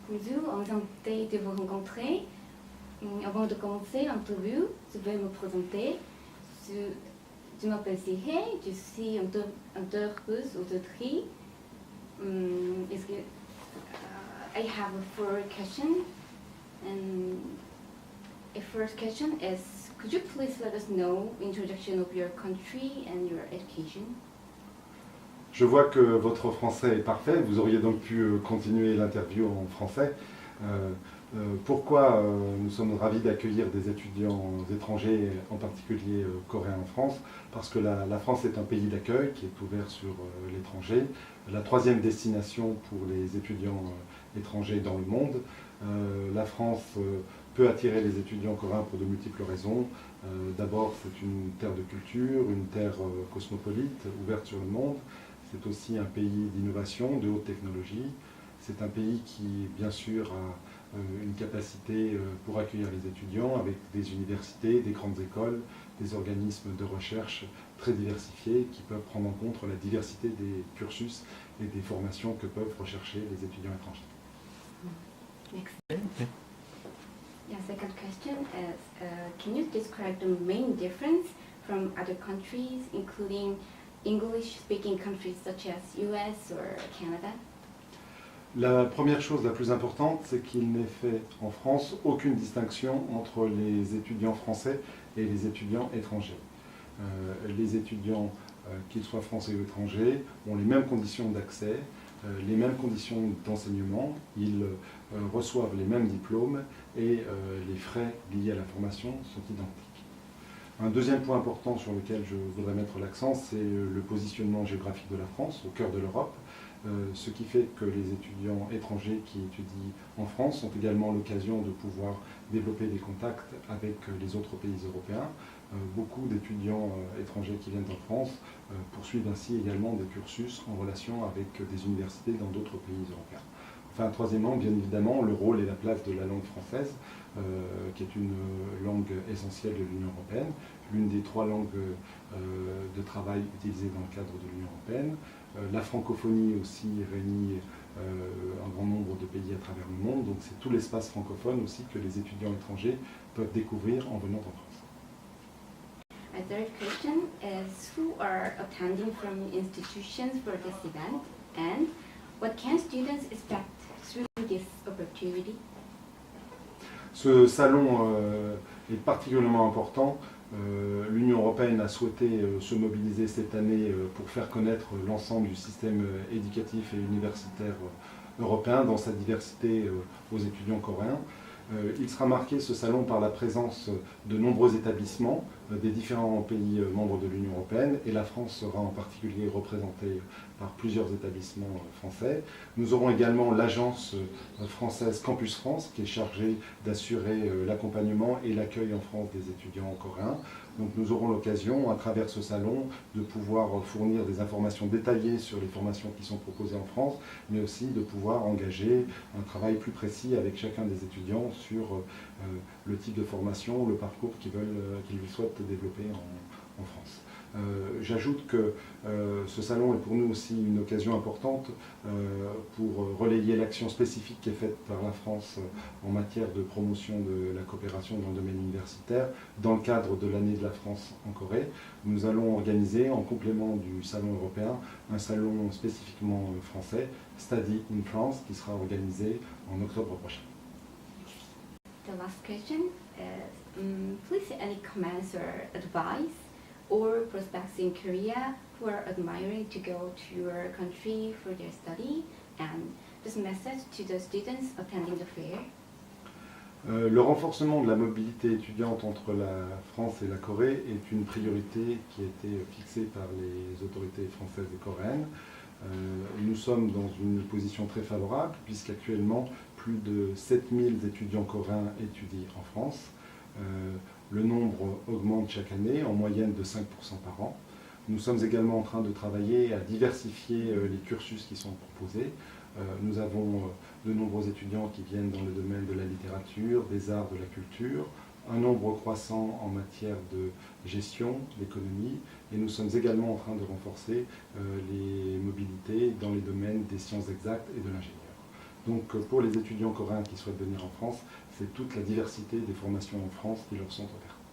Bonjour, enchanté de vous rencontrer. Avant de commencer l'interview, je vais me présenter. Je m'appelle Sihé, je suis intervieweuse aujourd'hui. I have four questions. And the first question is, could you please let us know introduction of your country and your education? Je vois que votre français est parfait, vous auriez donc pu continuer l'interview en français. Pourquoi nous sommes ravis d'accueillir des étudiants étrangers, en particulier coréens en France? Parce que la France est un pays d'accueil qui est ouvert sur l'étranger, la troisième destination pour les étudiants étrangers dans le monde. La France peut attirer les étudiants coréens pour de multiples raisons. D'abord, c'est une terre de culture, une terre cosmopolite, ouverte sur le monde. C'est aussi un pays d'innovation, de haute technologie. C'est un pays qui, bien sûr, a une capacité pour accueillir les étudiants avec des universités, des grandes écoles, des organismes de recherche très diversifiés qui peuvent prendre en compte la diversité des cursus et des formations que peuvent rechercher les étudiants étrangers. Next. Yeah, second question is, can you describe the main difference from other countries, including English-speaking countries such as US or Canada? La première chose la plus importante, c'est qu'il n'est fait en France aucune distinction entre les étudiants français et les étudiants étrangers. Les étudiants, qu'ils soient français ou étrangers, ont les mêmes conditions d'accès, les mêmes conditions d'enseignement, ils reçoivent les mêmes diplômes et les frais liés à la formation sont identiques. Un deuxième point important sur lequel je voudrais mettre l'accent, c'est le positionnement géographique de la France, au cœur de l'Europe, ce qui fait que les étudiants étrangers qui étudient en France ont également l'occasion de pouvoir développer des contacts avec les autres pays européens. Beaucoup d'étudiants étrangers qui viennent en France poursuivent ainsi également des cursus en relation avec des universités dans d'autres pays européens. Enfin, troisièmement, bien évidemment, le rôle et la place de la langue française, qui est une langue essentielle de l'Union européenne, l'une des trois langues de travail utilisées dans le cadre de l'Union européenne. La francophonie aussi réunit un grand nombre de pays à travers le monde, donc c'est tout l'espace francophone aussi que les étudiants étrangers peuvent découvrir en venant en France. My third question is, who are attending from institutions for this event, and what can students expect through this opportunity? Ce salon est particulièrement important. L'Union européenne a souhaité se mobiliser cette année pour faire connaître l'ensemble du système éducatif et universitaire européen dans sa diversité aux étudiants coréens. Il sera marqué, ce salon, par la présence de nombreux établissements des différents pays membres de l'Union européenne, et la France sera en particulier représentée par plusieurs établissements français. Nous aurons également l'agence française Campus France, qui est chargée d'assurer l'accompagnement et l'accueil en France des étudiants coréens. Donc nous aurons l'occasion, à travers ce salon, de pouvoir fournir des informations détaillées sur les formations qui sont proposées en France, mais aussi de pouvoir engager un travail plus précis avec chacun des étudiants sur le type de formation, le parcours qu'ils souhaitent développer en France. J'ajoute que ce salon est pour nous aussi une occasion importante pour relayer l'action spécifique qui est faite par la France en matière de promotion de la coopération dans le domaine universitaire dans le cadre de l'année de la France en Corée. Nous allons organiser, en complément du salon européen, un salon spécifiquement français, Study in France, qui sera organisé en octobre prochain. The last question is, please any comments or advice or prospects in Korea who are admiring to go to your country for their study, and this message to the students attending the fair? Le renforcement de la mobilité étudiante entre la France et la Corée est une priorité qui a été fixée par les autorités françaises et coréennes. Nous sommes dans une position très favorable puisqu'actuellement plus de 7000 étudiants coréens étudient en France. Le nombre augmente chaque année, en moyenne de 5% par an. Nous sommes également en train de travailler à diversifier les cursus qui sont proposés. Nous avons de nombreux étudiants qui viennent dans le domaine de la littérature, des arts, de la culture, un nombre croissant en matière de gestion, d'économie, et nous sommes également en train de renforcer les mobilités dans les domaines des sciences exactes et de l'ingénieur. Donc pour les étudiants coréens qui souhaitent venir en France, c'est toute la diversité des formations en France qui leur sont offertes.